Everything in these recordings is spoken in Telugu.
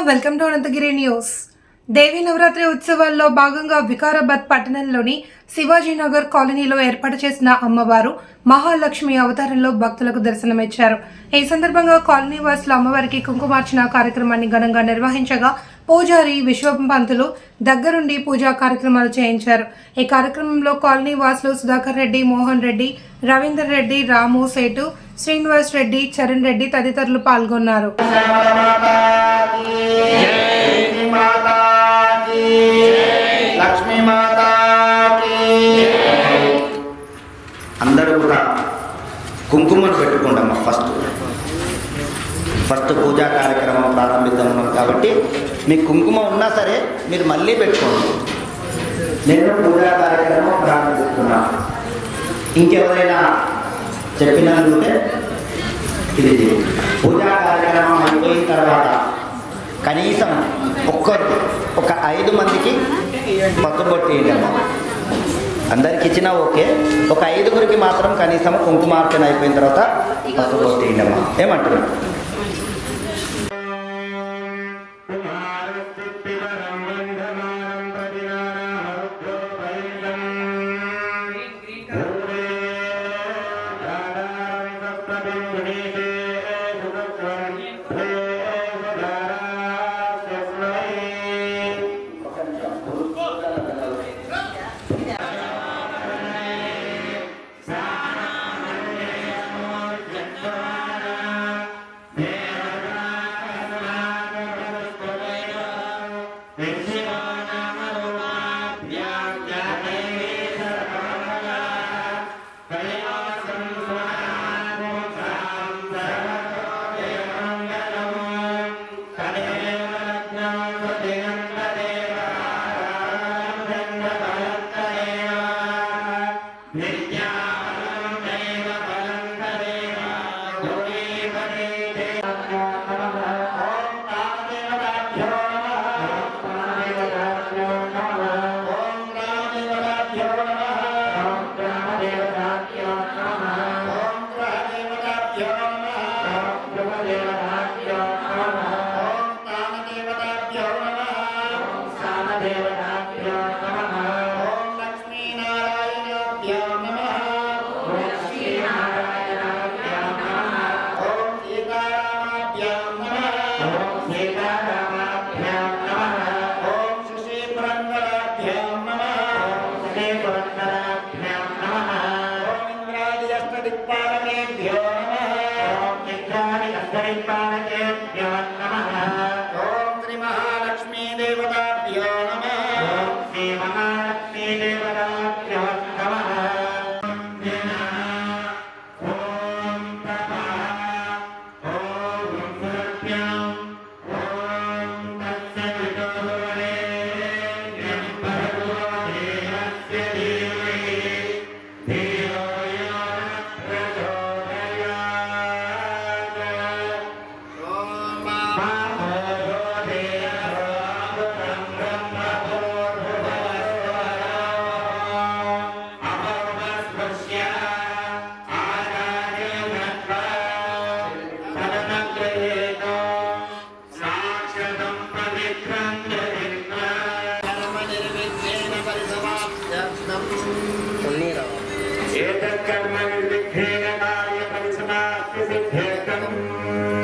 Welcome to Anantagiri news. Devi Navaratri ఉత్సవాల్లో భాగంగా వికారాబాద్ పట్టణంలోని శివాజీనగర్ కాలనీలో ఏర్పాటు చేసిన అమ్మవారు మహాలక్ష్మి అవతారంలో భక్తులకు దర్శనమిచ్చారు. ఈ సందర్భంగా కాలనీ వాసులు అమ్మవారికి కుంకుమార్చన కార్యక్రమాన్ని ఘనంగా నిర్వహించగా పూజారి విశ్వం పంతులు దగ్గరుండి పూజా కార్యక్రమాలు చేయించారు. ఈ కార్యక్రమంలో కాలనీ వాసులు సుధాకర్ రెడ్డి, మోహన్ రెడ్డి, రవీందర్ రెడ్డి, రాము సేటు, శ్రీనివాస్ రెడ్డి, చరణ్ రెడ్డి తదితరులు పాల్గొన్నారు. అందరూ కూడా కుంకుమను పెట్టుకుంటాం. ఫస్ట్ పూజా కార్యక్రమం ప్రారంభిద్దాం కాబట్టి మీకు కుంకుమ ఉన్నా సరే మీరు మళ్ళీ పెట్టుకోండి. నేను పూజా కార్యక్రమం ప్రారంభిస్తున్నా. ఇంకెవరైనా చెప్పినట్టుంటే ఇది పూజా కార్యక్రమం అయిపోయిన తర్వాత కనీసం ఒక 5 మందికి పక్కబొట్టేయండి. అందరికి ఇచ్చినా ఓకే, ఒక 5గురికి మాత్రం కనీసం కుంకుమార్చన అయిపోయిన తర్వాత పక్కబొట్టేయండి అమ్మా. ఏమంటారు?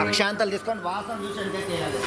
అక్షాంతలు తీసుకొని వాసన చూసి అంటే చేయాలి.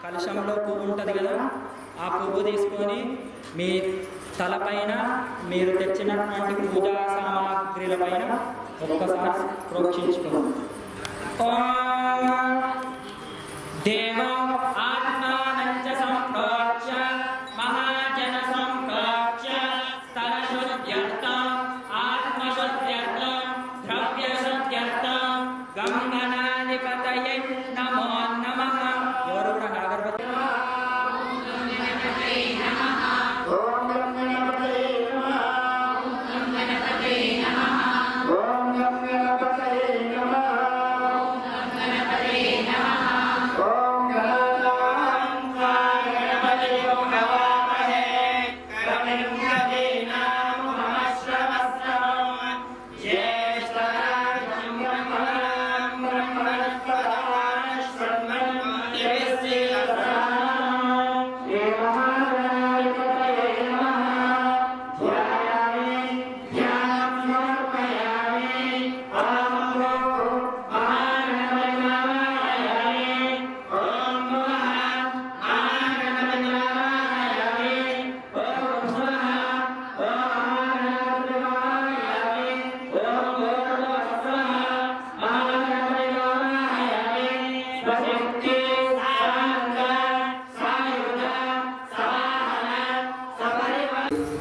కలశంలో పువ్వు ఉంటుంది కదా, ఆ పువ్వు తీసుకొని మీ తలపైన మీరు తెచ్చినటువంటి పూజా సామాగ్రిల పైన ఒక్కసారి ప్రోక్షించుకోండి. దేవం ఆత్మానంచ సంప్రోక్ష మహాజన సంప్రోక్ష స్థలశుద్ధ్యర్థం ఆత్మశుద్ధ్యర్థం ద్రవ్యశుద్ధ్యర్థం గంగనాధిపతయే నమో నమః. ఎవరు కూడా అగరబత్తి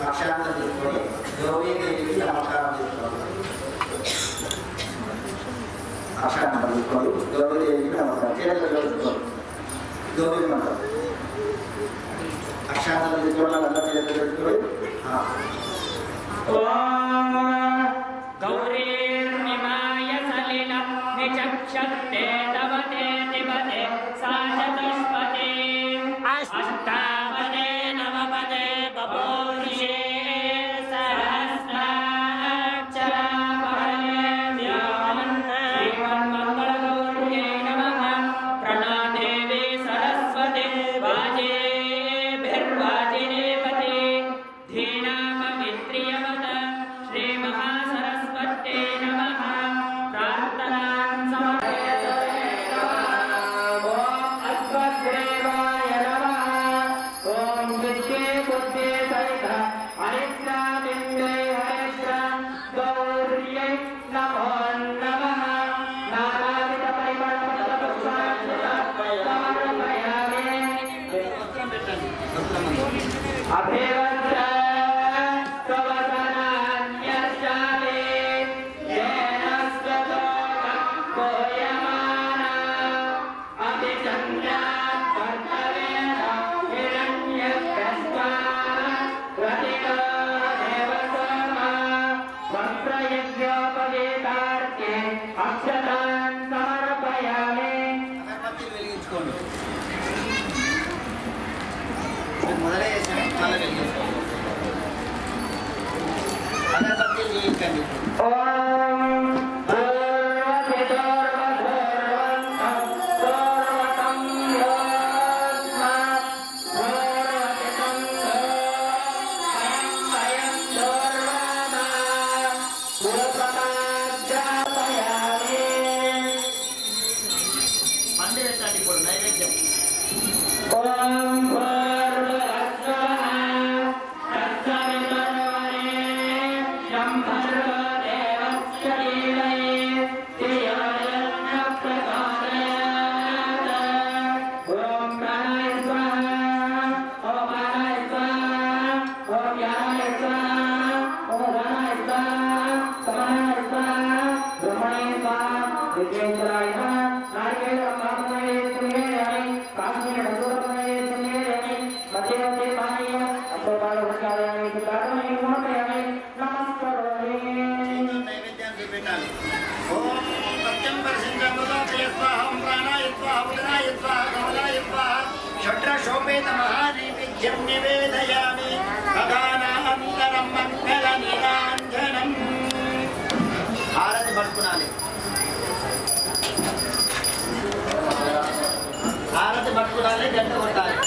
అక్షరాన్ని నమస్కారం. గౌరీ మాత అక్షాంతలు తీసుకున్న అందరినీ దగ్గర పెట్టుకుని गौरीर्निमाय सलिल निचक्षते तवते निपते सा चतुष्पते अष्टापदे नवपदे बभूषे सहस्राक्षरा श्रीमन्मङ्गलगौर्यै नमः प्रणा देवी सरस्वती वाजेभिर्वाजिनीपति धीनाममित्रियवत श्री महासरस्वत्यै नमः प्रार्थनां समर्पयामि ओम अश्वत्थदेवाय नमः ओम विद्ये बुद्धे सहित हरिद्रामिन्द्रे हरिद्रा गौर्यै नमो नमः नानाविध परिमళपुष्पाणि समर्पयामि अभिवन्द्य మొదలే చేసాను చాలా వెలిగించుకోండి అగరబత్తి చేయించండి మంది పెట్టండి ఇప్పుడు నైవేద్యం నైవేద్యాన్ని పెట్టాలి ఓం సత్యం పరిశుద్ధముదాయ స్వాహ ప్రాణాయ స్వాహ ఉదనాయ స్వాహ కమలాయ స్వాహ షడ్రశోపేత మహానైవేద్యం నివేదయామి ప్రధానాంతరం మంగళ నీరాంజనం హారతి పట్టుకునాలి హారతి పట్టుకునాలి గంట కొట్టాలి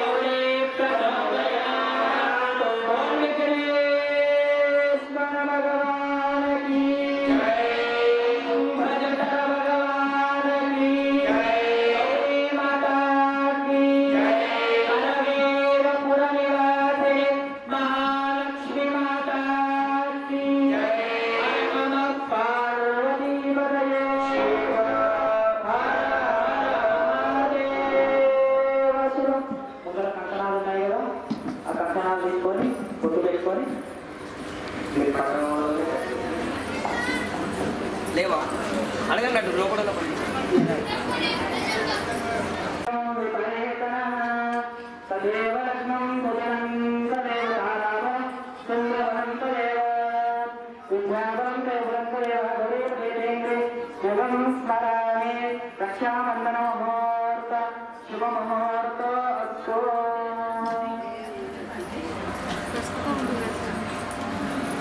गौरी లేవా అడగండి అటు లోపల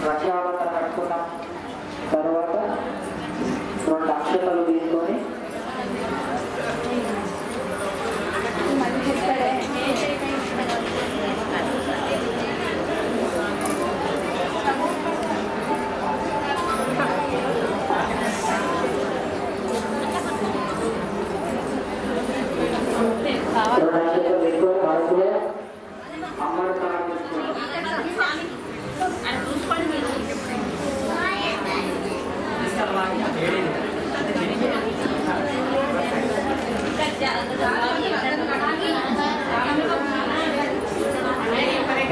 రక్షాబంధన కట్టుకున్న తర్వాత 2 అక్షతలు తీసుకొని అమ్మని ప్రార్థిస్తున్నాం.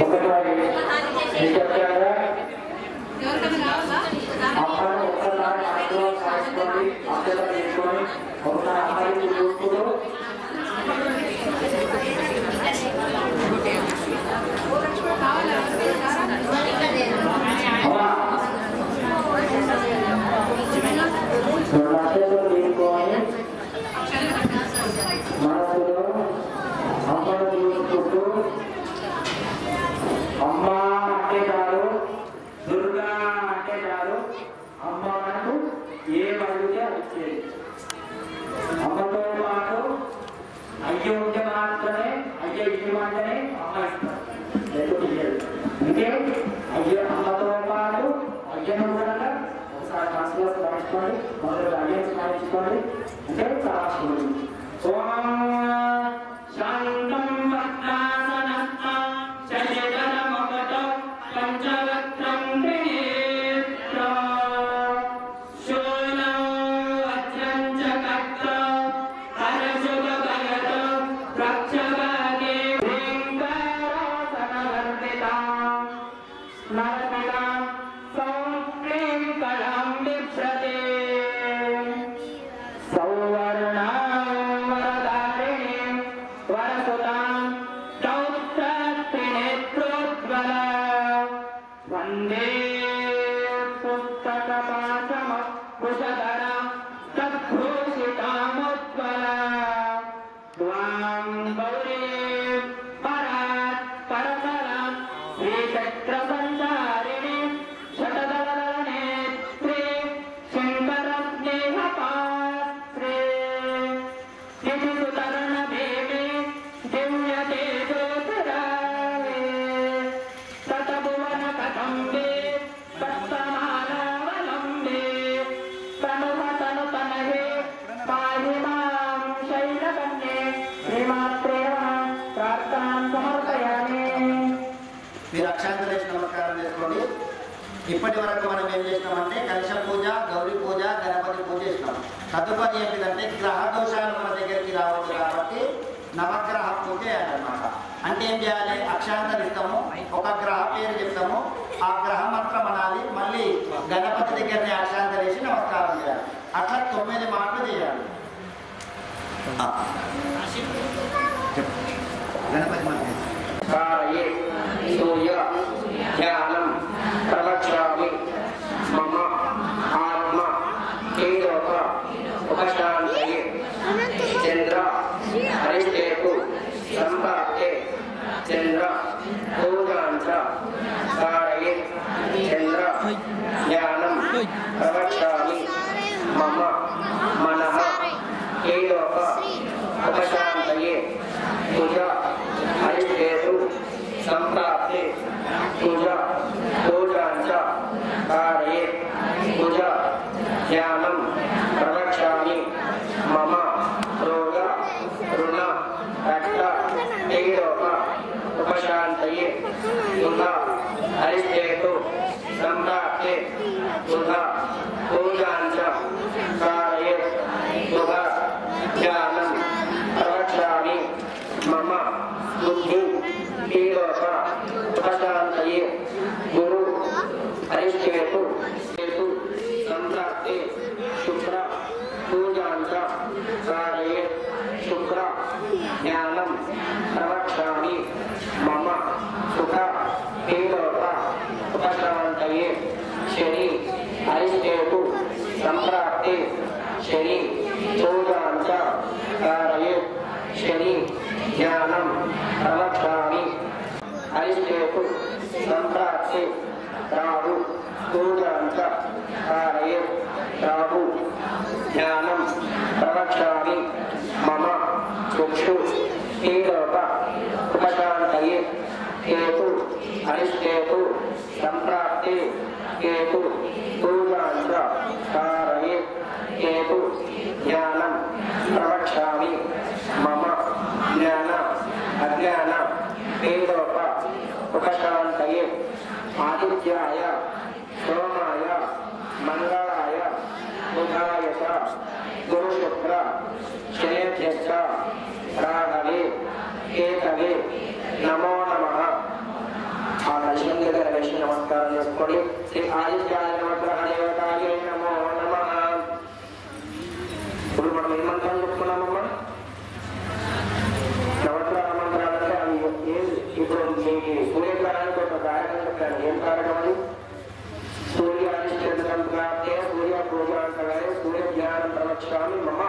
ఒకసారి నిశ్శబ్దంగా అమ్మను ఒక్కసారి ఆశీర్వాదం సాధించుకోండి, ఆశీర్వాదం తీసుకొని ఒకసారి అమ్మాయికి చూపుతూ మనసులో అమ్మను చూసుకుంటూ అమ్మ అంటే చాలు, దుర్గా అంటే చాలు, అమ్మ మనకు ఏ అడిగితే వచ్చేది. అమ్మతో పాటు అయ్య ఉంటే మాత్రమే అయ్య ఇల్లు మాత్రమే అమ్మ ఇస్తారు, లేకపోతే అంటే అయ్య అమ్మతో పాటు అయ్యను కూడా ఒకసారి మనసులో స్మరించుకోండి, మొదలు అయ్యను స్మరించుకోండి, అంటే చాలా శాంతం పద్మాసనస్థం శశిధరమపటం పంచవక్త్రం త్రినేత్రం శూలం వజ్రం చ కక్త్రం హరశుభభయతం రక్షభాగే భీంకరాసనవర్తితాం నరమిలాం సౌక్లీం కళాం బిభ్రతే వందే పుస్తకపాశమ కుశధర తద్భూషితాముజ్వల త్వాం గౌరీ పరాత్ పరతరం శ్రీచక్ర సంచారిణి శతదళనేత్రే శంకర స్నేహపాత్రే దిశుతరణ భీమే దివ్య తేజోధరావే తతభువన కథంబే భక్తమానవలంబే ప్రణుమతను తనహే పాహి మాం శైలకన్యే శ్రీమాత్రే ప్రార్థనాం సమర్పయామి. మీరు అక్షాంతలు వేసి నమస్కారం చేసుకోండి. ఇప్పటి వరకు మనం ఏం చేసినామంటే కలశ పూజ, గౌరీ పూజ, గణపతి పూజ చేసినాం. తదుపరి ఏంటిదంటే గ్రహ దోషాలు మన దగ్గరికి రావచ్చు కాబట్టి నవగ్రహ పూజ చేయాలన్నమాట. అంటే ఏం చేయాలి, అక్షాంతలు ఇస్తాము, ఒక గ్రహ పేరు చెప్తాము, ఆ గ్రహ మంత్రం అనాలి, మళ్ళీ గణపతి దగ్గరనే అక్షాంతలు వేసి నమస్కారం చేయాలి. అట్లా 9 మాటలు చేయాలి. గణపతి మంత్రం కాయే సూయ ధ్యానం ప్రవక్ష్యామి మమ ఆత్మ కేలోక ఉపశాంతయే చంద్ర హరిష్టేతు సంపాప్తే చంద్ర పూజాంచ కారయే చంద్ర ధ్యానం ప్రవక్ష్యామి మమ మనః కేలోక ఉపశాంతయే పూజ హరిష్టేతు సంప్రాప్తే పూజ పూజాంచ కారయే పూజ ధ్యానం ప్రవక్ష్యామి మమ రోగ రుణ రక్త తైలోక ఉపశాంతయే పూజ హరిష్టేతు సంప్రాప్తే పూజ పూజాంచ కారయే పూజ ధ్యానం ప్రవక్ష్యామి మమ బుద్ధి తైలోక ఉపశాంతయే గురు హరిష్టేతు సంప్రాప్తే शनि ज्ञानं प्रवक्ष्यामि अरिष्टेषु सम्प्राप्ते राहु पूजाञ्च कारयेत् राहु ज्ञानं प्रवक्ष्यामि मम चक्षु ईलोक उपशान्तये केतु अरिष्टेषु सम्प्राप्ते केतु पूजाञ्च कारयेत् केतु ज्ञानं प्रवक्ष्यामि मम ज्ञान अज्ञान ईलोक उपशान्तये आदित्याय सोमाय मंगलाय बुधाय च गुरुशुक्र शनेभ्यश्च राहवे केतवे नमो नमः। आ लक्ष्मी దగ్గర నమస్కారం చేసుకోండి। శ్రీ ఆదిత్యాయ నమః దేవతాయ నమో నమః। ఇప్పుడు మనం ఏ మంత్రం చెప్పుకున్నామమ్మా? నవగ్రహ మంత్రాలంటే అవి ఇప్పుడు మీకు సూర్యగ్రహానికి ఒక కారకం చెప్పాను। ఏం కారకం అది? सूर्याधिष्ठितं प्राप्ते सूर्य पूजांतरे सूर्य ज्ञानं प्रवक्ष्यामि मम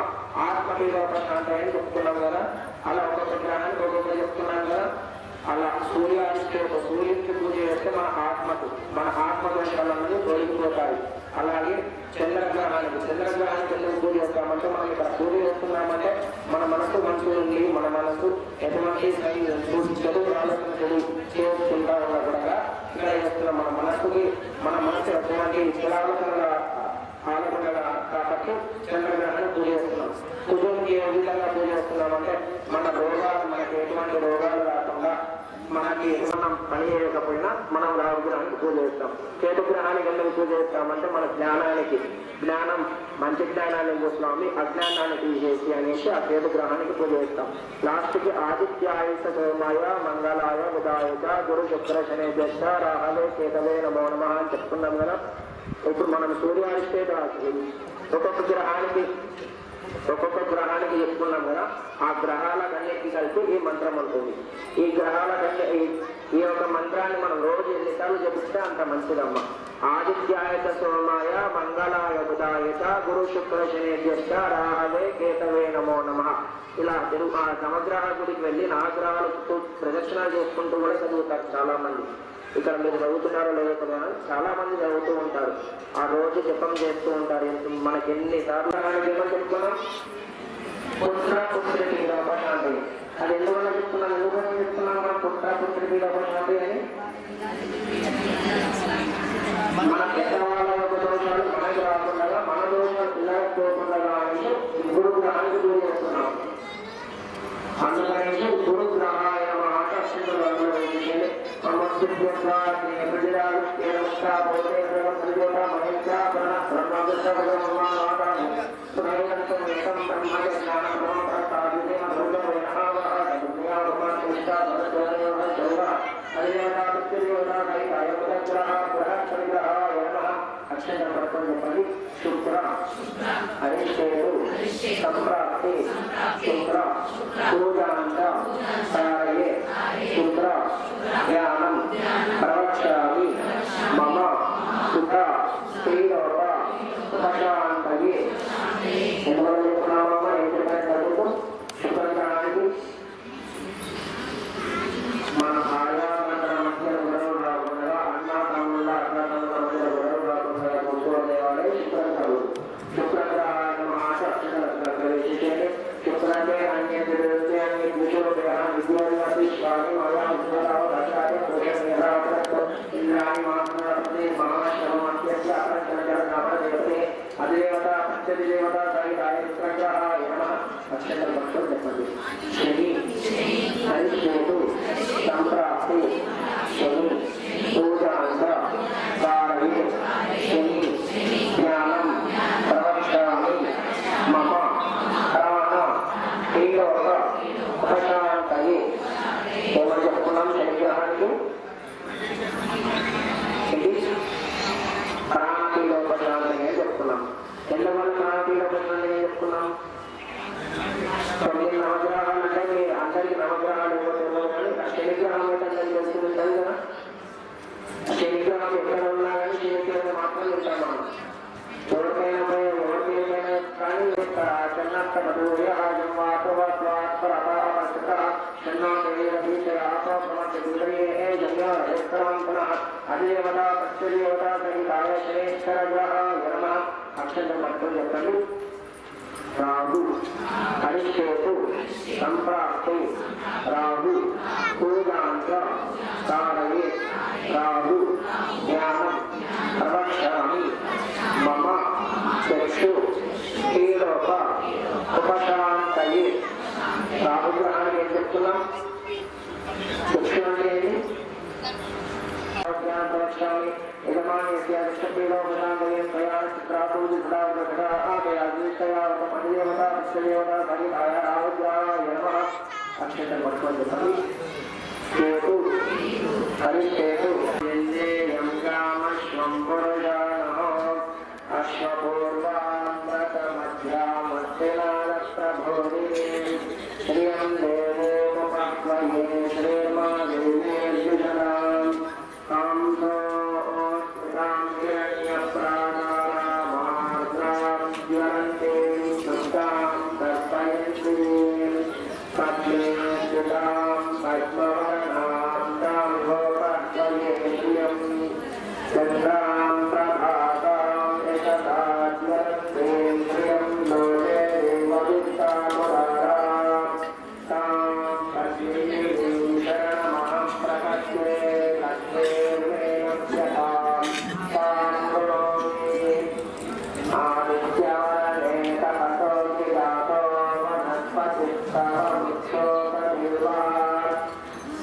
ఆత్మవిలోపశాంతయని చెప్తున్నాం కదా। అలా ఒక్కొక్క గ్రహానికి ఒక్కొక్క చెప్తున్నాం కదా। అలా సూర్యాధిష్ఠిత సూర్యుడికి పూజ చేస్తే మన ఆత్మ దోషాలన్నీ తొలగిపోతాయి। అలాగే చంద్రగ్రహానికి ఎందుకు పూజ చేస్తామంటే మనం ఇక్కడ పూజ చేస్తున్నామంటే మన మనసు మంచిగా ఉంది, మన మనసు ఎటువంటి చెడు ఆలోచన చేసుకుంటా ఉన్నా కూడా ఇక్కడ చేస్తున్నాం। మన మనసు ఎటువంటి ఆలోచనలు కాబట్టి చంద్రగ్రహాన్ని పూజ చేస్తున్నాం। కుజుడికి ఏ విధంగా పూజ చేస్తున్నామంటే మనకి ఎటువంటి రోగాలు రాకుండా మనకి మనం పని చేయకపోయినా మనం రాహుగ్రహానికి పూజ చేస్తాం। కేతు గ్రహానికి ఎందుకు పూజ చేస్తామంటే మన జ్ఞానం మంచి జ్ఞానాన్ని చూస్తున్నాము, అజ్ఞానాన్ని తీసేసి అనేసి ఆ కేతు గ్రహానికి పూజ చేస్తాం। లాస్ట్కి ఆదిత్యాయ సోమాయ మంగళాయ బుధాయ గురు శుక్ర శనేభ్యశ్చ రాహవే కేతవే నమో నమః అని చెప్పుకున్నాం కదా। ఇప్పుడు మనం సూర్యాధిష్ఠిత ఒక్కొక్క గ్రహానికి చెప్పుకున్నాం కదా। ఆ గ్రహాలకన్నిటికీ కలిపి ఈ మంత్రం ఉంటుంది। ఈ యొక్క మంత్రాన్ని మనం రోజు ఎన్నిసార్లు చెప్తే అంత మంచిదమ్మా। ఆదిత్యాయ సోమాయ మంగళాయ బుధాయ గురు శుక్ర శనేభ్యశ్చ రాహవే కేతవే నమో నమః। ఇలా ఆ నవగ్రహ గుడికి వెళ్ళి నవగ్రహాలకు ప్రదక్షిణాలు చేసుకుంటూ కూడా చదువుతారు చాలా మంది। ఇక్కడ మీరు చదువుతున్నారో లేదో తెలియదు, చాలా మంది చదువుతూ ఉంటారు, ఆ రోజు జపం చేస్తూ ఉంటారు। మనకి ఎన్నిసార్లు జపం చెప్తున్నాం? పుత్ర వీరపశాంతి అది ఎందువల్ల చెప్తున్నాం మనం పుత్ర వీరపశాంతి అని? మన పెద్దవాళ్ళ యొక్క దోషాలు మనకి రాకుండా మన దోషాలు పిల్లలకు పోకుండా అని గురు గ్రహానికి పూజ చేస్తున్నాం। అందుకని గురు గ్రహాయ శుక్ర అరిష్టేషు సంప్రాప్తే శుక్ర పూజాంచ कारये శుక్ర జ్ఞానం ప్రవక్ష్యామి మమ సుఖ శ్రీలోక ఉపశాంతయే। ఎందువల్ల చెప్తున్నామమ్మా? ఏం చెప్పారు? శుక్రగ్రహానికి మన భార్యాభర్తల మధ్య గొడవలు రాకుండా, అన్నదమ్ముల మధ్య గొడవలు రాకుండా చూసుకోలేవాడే శుక్రగ్రహుడు। శుక్రగ్రహాయ నమః ప్రవేశించే శుక్రకే అన్య విద్యుత్ విద్యార్థి స్వామి మయా ఉద్యోగాలు రక్షాయ ప్రజాప్రత్వం ఇంద్రాణి మాత్రమే మహాశ్రమత్యస్య అప్రచనజనదేవతే అదేవత ప్రత్యదేవత సహితాయ శుక్రగ్రహాయ నమః। అక్షర భక్తులు చెప్పండి। శని హరిష్ఠేషు సంప్రాప్తే శని పూజాంచ कारये శని జ్ఞానం ప్రవక్ష్యామి మమ ప్రాణ శ్రీలోక ఉపశాంతయే। ఏమని చెప్పుకున్నాం? శనిగ్రహానికి ప్రాణశీలోపశాంతయే చెప్పుకున్నాం। ఎందువల్ల ప్రాణశీలోపశాంతయే చెప్పుకున్నాం? 9 నవగ్రహాలు అంటే అందరికి నవగ్రహాలు ఇవ్వలేదు కానీ శనిగ్రహం అంటే అందరికి తెలుసుకుంటుంది కదా। శనిగ్రహం ఎక్కడ ఉన్నా కానీ శనిగ్రహం మాత్రం చెప్తాం మనం। ఎవరికైనా కానీ చెన్నట్టు అధిదేవత ప్రత్యదేవత సహితాయ శ్రేష్ఠరగ్రహాయ నమః. అక్షరం పట్టుకొని చెప్పండి. రాహు హరికేతు సంప్రాప్తి రాహు పూజాంత కారయే రాహు జ్ఞానం ప్రవక్ష్యామి మమ చక్షు హీరోప ఉపశాంతయే. రాహు గ్రహానికి ఏం చెప్తున్నాం? చక్షు అంటే ప్రవక్ష్యామి యజమాని విష్ణుపీఠో ప్రశాంతయే ప్రయాణ చిత్రాపూజ అధిదేవత ప్రత్యదేవత సహితాయ రాహుగ్రహాయ నమః. అక్షరం పట్టుకొని చెప్పండి. కేతు హరికేతు ఇంద్రియం కామశ్వం పురుషాణో అశ్వపూర్వామృతమధ్యామధ్యనానప్రభోది శ్రియం దేవోపక్వయే శ్రీర్మాదేవేర్యుజనాం కాంసో స్మృతాం హిరణ్యప్రాణామార్ద్రాం జ్వలంతీం సుప్తాం తర్పయంతీం పద్మే సుతాం పద్మవర్ణాం తాం గోపక్వయే శ్రియం చంద్రాం ప్రభాతాం యశతా జ్వలంతీం శ్రియం లోకే దేవవిత్తామురారాం తాం పద్మీం శరణమహం ప్రపద్యే లక్ష్మీర్మేణ్యతాం తాం కరోమి ఆదిత్యవరణే తపసో విదాతో వనస్పతిస్తవముక్షోతమిర్వా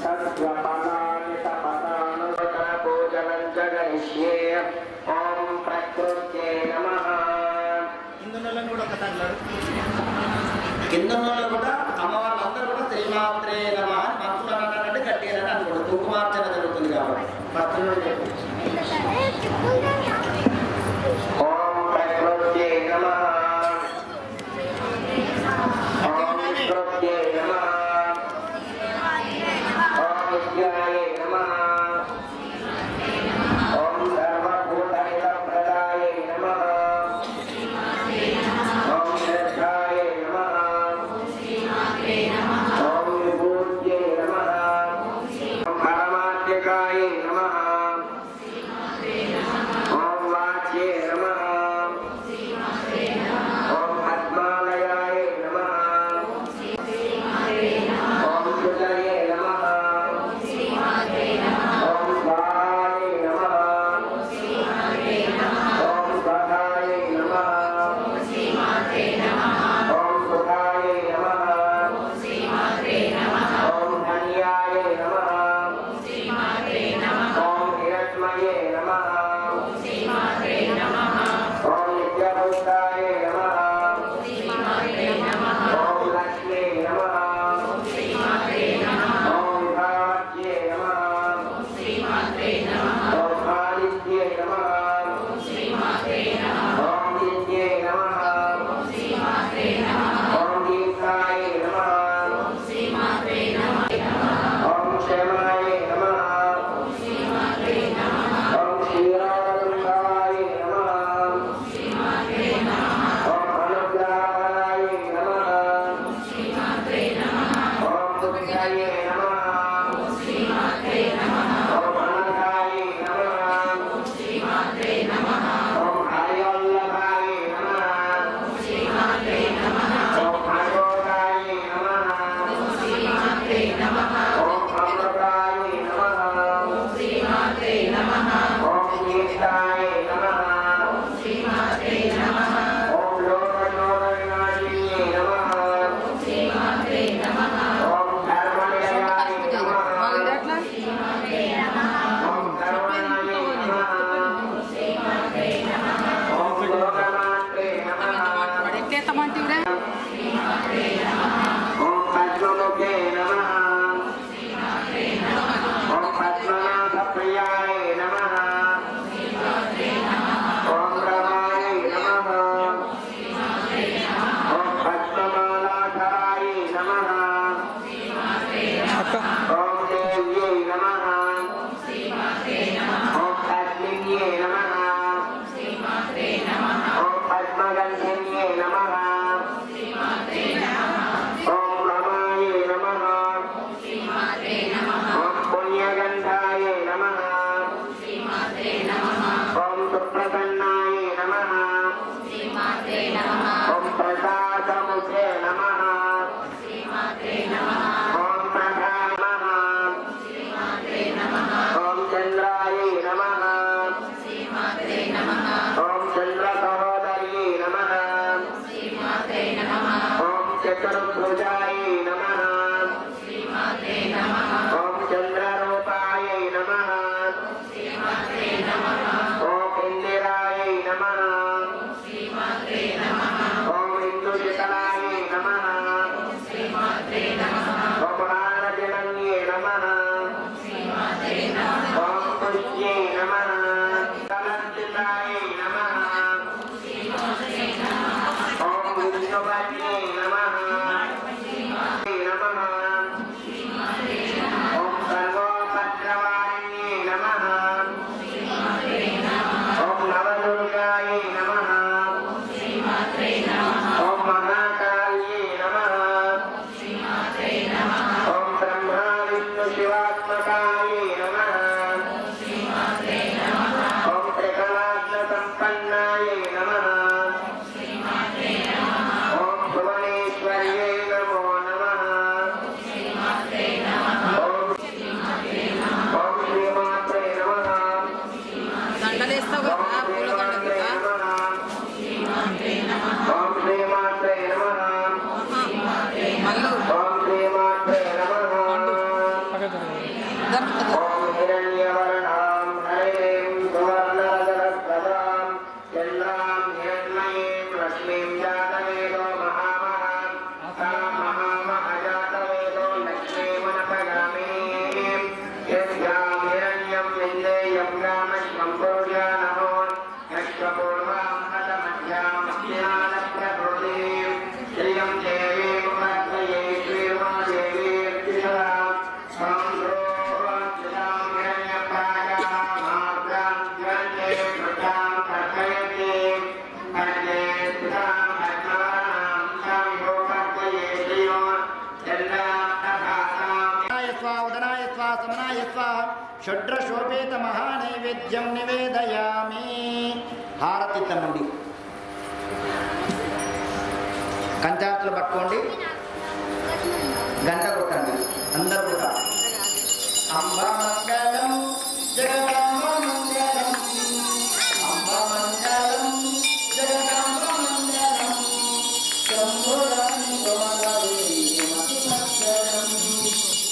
తద్వపనాని తపసానుపూజనం జగరిష్యే. ఓం ప్రకృత్యై నమః. కింద కూడా అమ్మవాళ్ళందరూ కూడా శ్రీమాత్రే నమః అని భక్తులు అన్నారంటే గట్టిగా అనుకోండి. కుంకుమార్చన జరుగుతుంది కాబట్టి భక్తులు ఓం ప్రకృత్యై నమః. ఓం ప్రకృత్యై నమః. ఓం విద్యాయై నమః. ఓం సర్వభూతహితప్రదాయై నమః. ఓం శ్రద్ధాయై నమః. ఓం విభూత్యై నమః. ఓం పరమాత్యకాయై నమః. ఓం ప్రసాదముఖే నమః ఓం ప్రధాయ నమః ఓం చంద్రాయ నమః ఓం చంద్ర సహోదర్యై నమః ఓం చతుర్భుజాయ నమః ఓం చంద్రరూపాయ నమః ఓం ఇందిరాయ నమః ఓం ఇందుశిఖరాయ నమః ఓం ఆనజనన్యే నమః ఓం పుష్యే నమః కలంచితాయ నమః ఓం విష్ణుపత్యే నమః ఓం సర్వోపద్రవారిణ్యే నమః ఓం నవదుర్గాయ నమః ఓం మహాకాళ్యే నమః ఓం బ్రహ్మా విష్ణు శివాత్మకాయ నమః ఓం త్రికళాగ్న సంపన్నాయ నమః ఓం భువనేశ్వర్యై నమో నమః ఓం శ్రీమాత్రే నమః దండలేస్తావు కదా పూల దండ కదా ఓం శ్రీమాత్రే నమః మల్లు ఓం శ్రీమాత్రే నమః దొరుకుతుంది ఓం హిరణ్యవర్ణాం హరిణీం సువర్ణరజతప్రభాం చంద్రాం హిరణ్మయీం లక్ష్మీం జాతవేదో మహామహాం తాం మహామహజాతవేదో లక్ష్మీమనపగామినీం యస్యాం హిరణ్యం విందేయం రామశ్వం పూజానమో యశ్వపూర్వాం హతమధ్యాం జ్ఞానప్రభృతిం శ్రియం దేవీం పద్మయే శ్రీర్మాదేవీర్తిషాం షడ్రశోపేత మహానైవేద్యం నివేదయామి. హారతి తమ్ముడి కంచాట్లు పట్టుకోండి, గంట కొట్టండి అందరూ కూడా. అంబ మంగళం జగదాంబ మంగళం, అంబ మంగళం జగదాంబ మంగళం, శంభురాణి గమనవేది సుమతి మంగళం,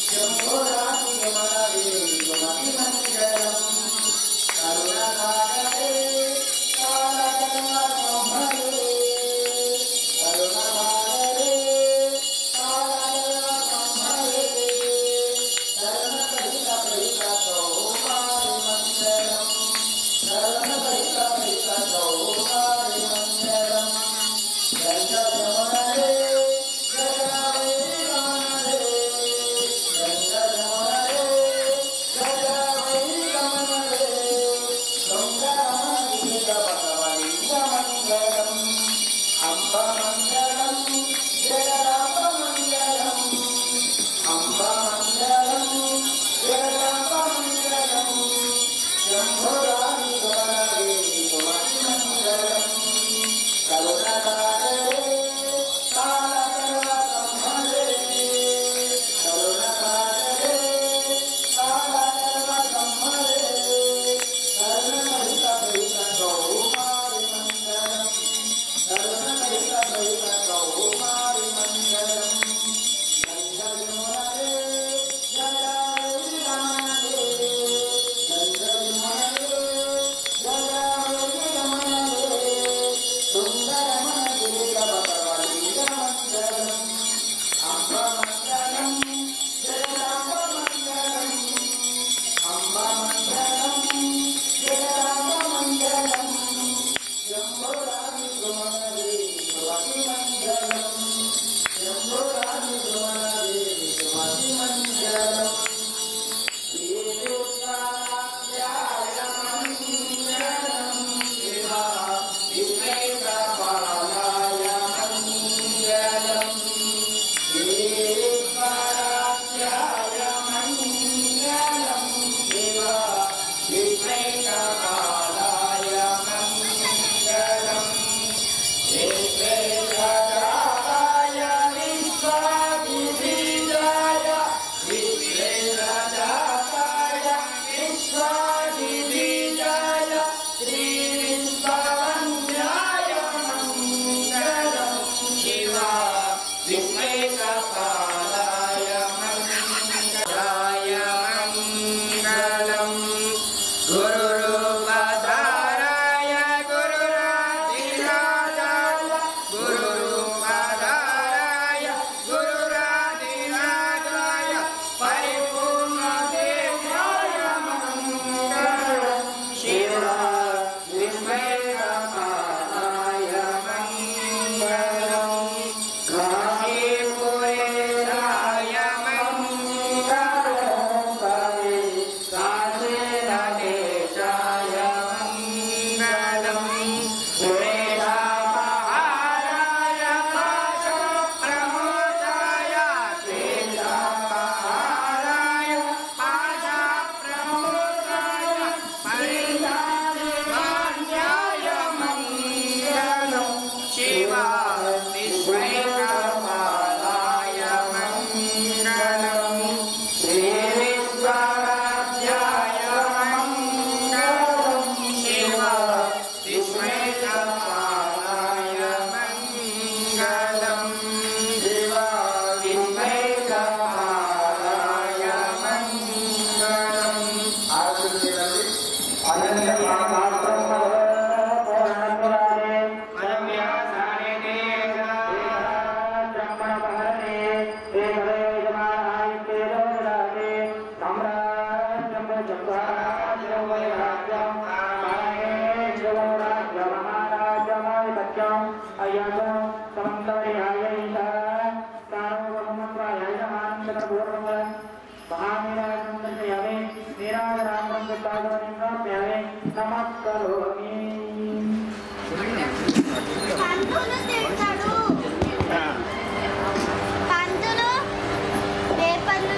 శంభురాణి గమనవేది సుమతి మంగళం, కరుణాకరే కాలకర్మ బ్రహ్మరే, కరుణాకరే Hey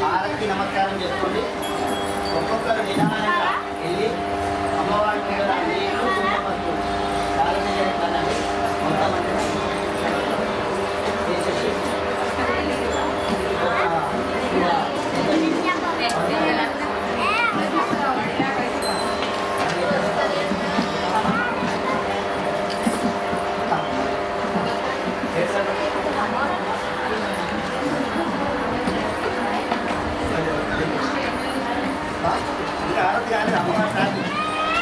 ఆరతికి నమస్కారం చేసుకోండి. ఒక్కొక్కరు నిదానంగా వెళ్ళి అమ్మవారి మీద నీళ్ళు కుంకుమపసులు చాలా కదండి కొంతమంది వేసేసి ఆరతి కానీ అమ్మవారి సాధి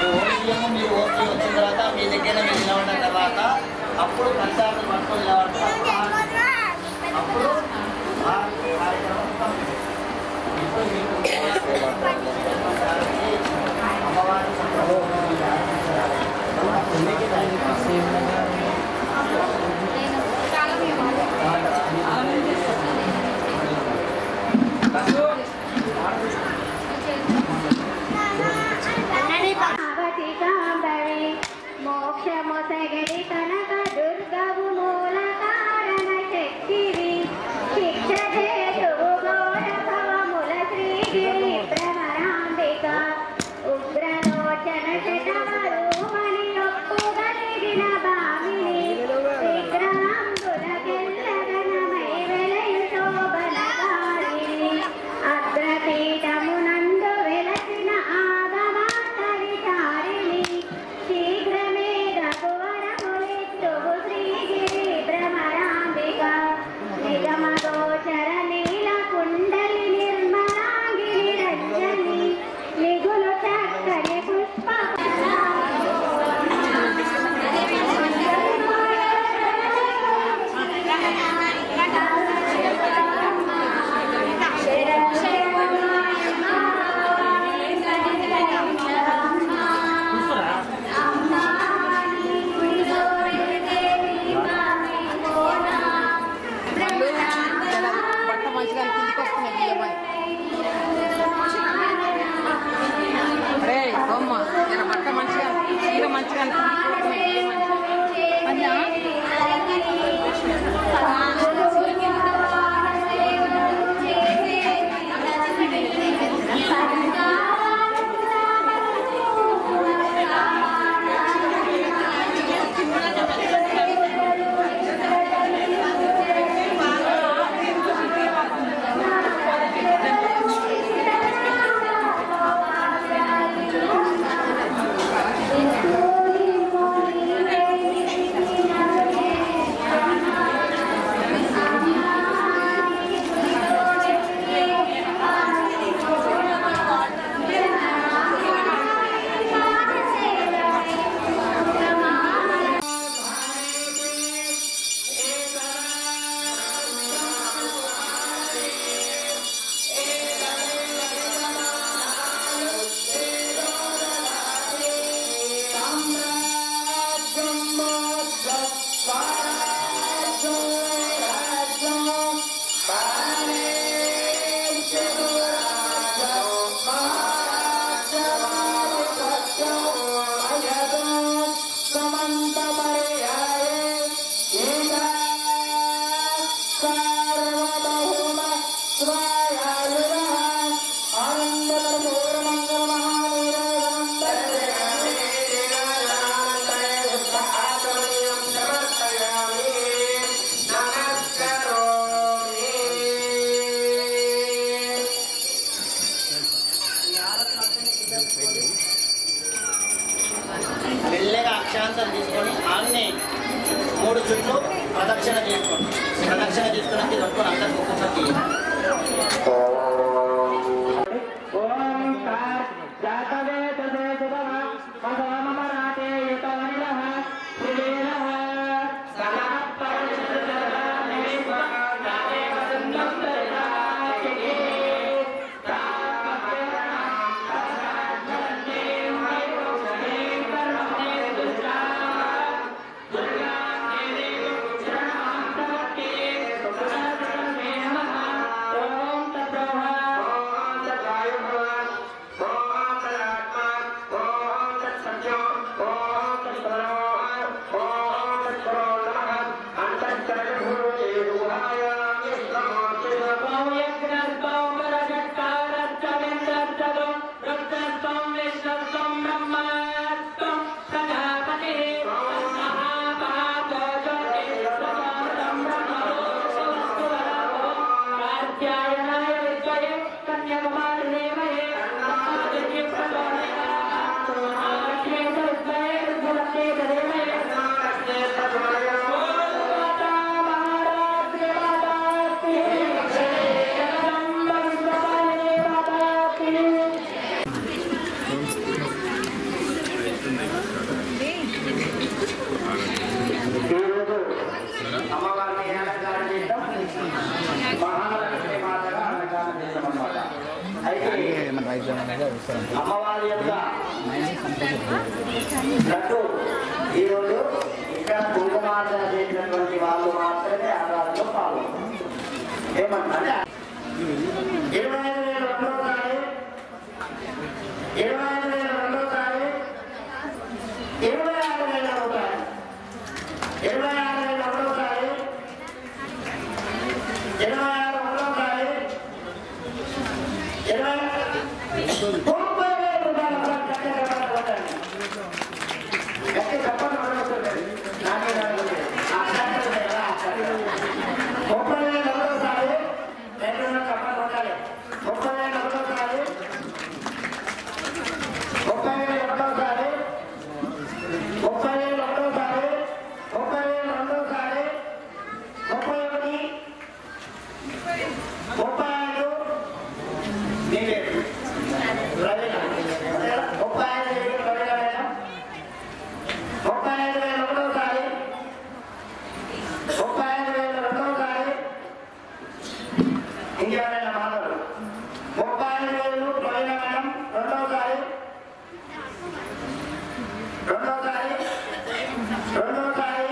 ఓడియము మీరు ఓకే వచ్చిన తర్వాత మీ దగ్గర మీరు నిలబడిన తర్వాత అప్పుడు కంచాలను పట్టుకొని నిలబడతారు. అప్పుడు కార్యక్రమం ఇప్పుడు మీకు అమ్మవారి మోక్షమొసగడి కనక దుర్గవు మూల కారణ శక్తివి శిక్ష చేతువు గౌరవముల శ్రీగిరి భ్రమరాంబిక ఉగ్రలోచన శతవరూమణి ఒప్పుగలిగిన భామిని విగ్రహంబులకెల్లగనమై వెలయు శోభనకారిణి అగ్రపీఠమునందు వెలసిన ఆగమాత విచారిణి శీఘ్రమే రఘువరములిత్తువు శ్రీగిరి భ్రమరాంబిక నిగమగోచర నీల కుండలి నిర్మలాంగిని రంజని మిగులు చక్కని పుష్ప బట్ట మంచిగా కిందికి వస్తున్నాయి బియ్యమని అరే బొమ్మ ఇలా బట్ట మంచిగా చీర మంచిగా మెల్లగా అక్షాంతం తీసుకొని ఆన్నే 3 చుట్లు ప్రదక్షిణ చేసుకోండి. ప్రదక్షిణ చేసుకుని దొరుకుని అందరికి ఒక్కొక్కరికి అమ్మవారి యొక్క లడ్డు ఈరోజు ఇక్కడ కుంకుమార్చన చేసినటువంటి వాళ్ళు మాత్రమే ఆధారంలో పాల్గొంటారు. ఏమంటే 25,000 రెండోసారి 26,000 రూపాయలు 26,000 ఒకటోసారి 26,000 ఒకటోసారి 30,000 రూపాయలు గట్టి చెప్పండి. 30,000 ఒకటోసారి 200 చెప్పండి ఉండాలి. 30,000 ఒకటోసారి 30,000 ఒకటోసారి 30,000 ఒకటోసారి 30,000 రెండోసారి 31 35 నీవే ప్రవీణ 35 ప్రవీణ 35,000 ఒకటోసారి 35,000 రెండోసారి ఇంకెవరైనా మానవులు 35,000 ప్రవీణ మేడం రెండోసారి 35,000 రెండోసారి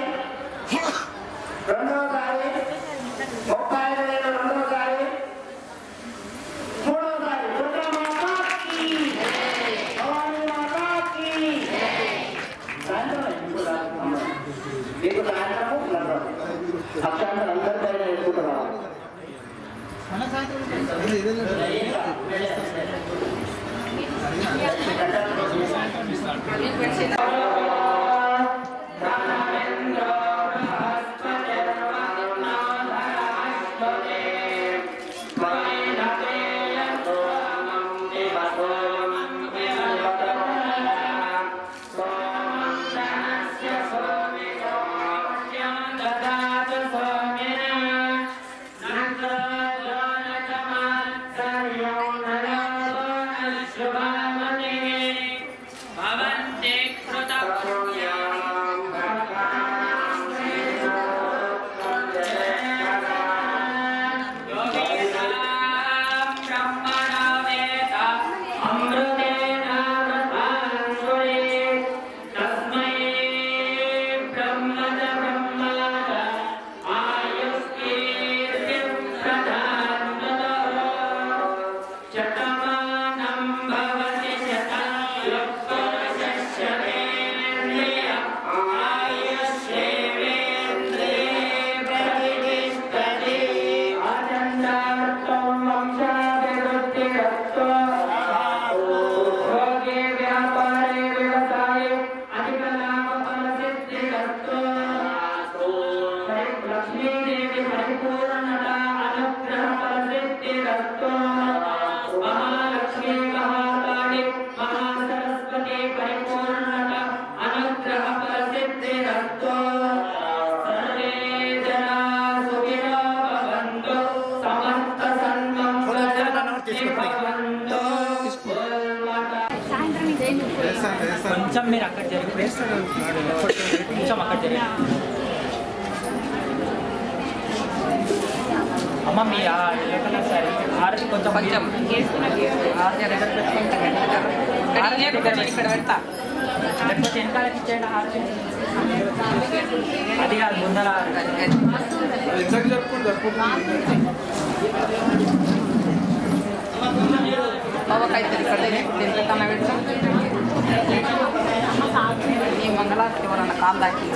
35,000 మూడోసారి దుర్గా మాతాకి భవానీ మాతాకి మీకు సాయంత్రము అక్షాంతరం అందరిపైన ఎదుర్కొంటున్నాము. కొంచెం మీరు అక్కడ జరిగి కొంచెం అక్కడ జరిగి అమ్మ మీ సరే ఆరు కొంచెం కొంచెం ఇక్కడ పెడతా లేకపోతే వెనకాల ఇచ్చేయండి ఆరు అది కాదు ముందర బాబాకైతే ఇక్కడ దీంట్లో కన్నా పెడతా ఈ మంగళారతి ఎవరన్నా కాలు దాకి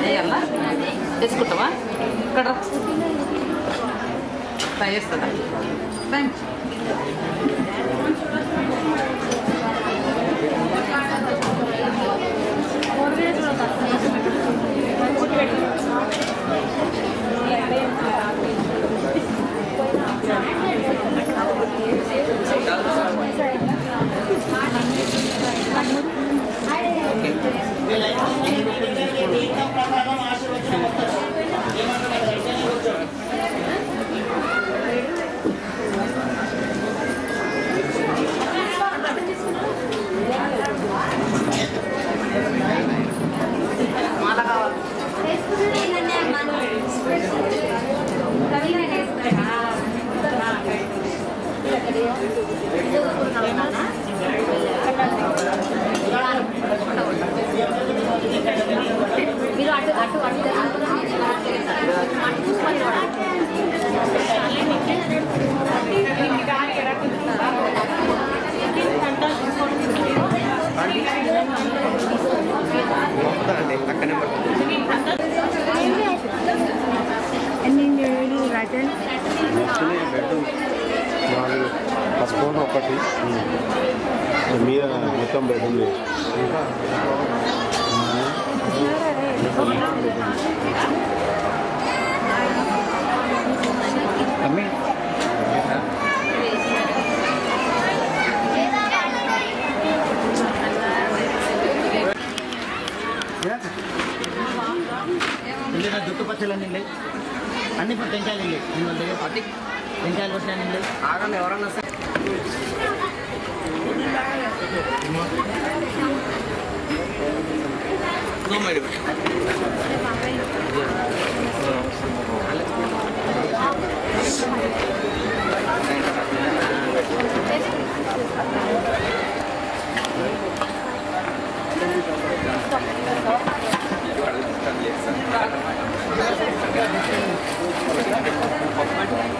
చేయాలా చేసుకుంటావా ఇక్కడ చేస్తుందా వచ్చినాయి బెడ్ 4 పసుపు ఒకటి మీద మొత్తం బెడ్ ఉంది. దుట్టు పచ్చలు అన్నీ అన్ని ఇప్పుడు టెంకాయలు వెళ్ళి వాళ్ళ దగ్గర పట్టి టెంకాయలు కొట్టినా ఆగండి ఎవరన్నా వస్తే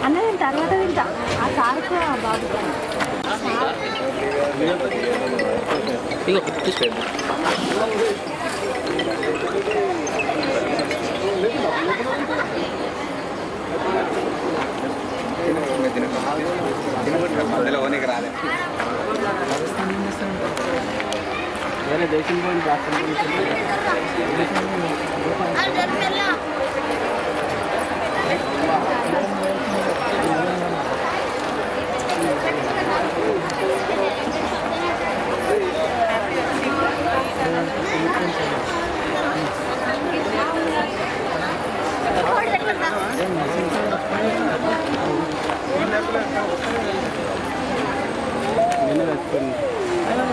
అన్న నేను తర్వాత తింటా ఆ సార్కు ఆ బాబు వేరే దేశం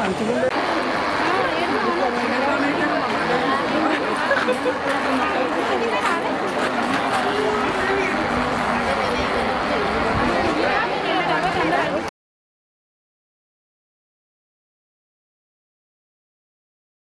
మంచిగా